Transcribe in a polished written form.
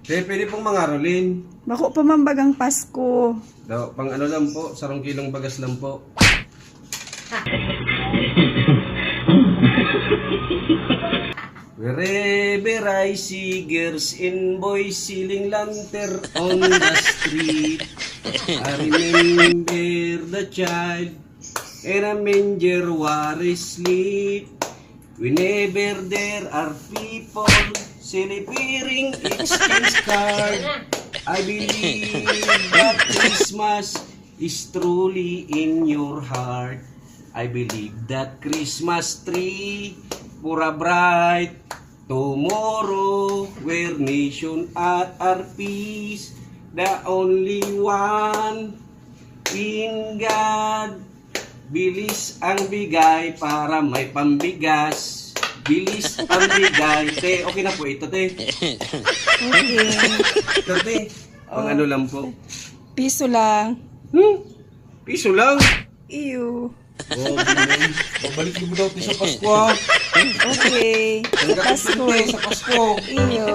Pwede pong mangarolin. Bako pa mambagang Pasko. Daw, pang ano lang po, 1 kilong bagas lang po. Wherever I see girls and boys selling lantern on the street, I remember the child in a manger where he sleep. Whenever there are people celebrating exchange card, I believe that Christmas is truly in your heart. I believe that Christmas tree for a bright tomorrow, where nation at our peace, the only one in God. Bilis ang bigay para may pambigas. Bilis ang bigay. Te, okay na po ito, te. Okay. Ito, te. Pang ano lang po. Piso lang. Piso lang. Iyo. Oh, ganun. Babalik mo daw ito sa Pasko, ha? Okay. Sa Hanggang Pasko. sa Pasko. Iyo.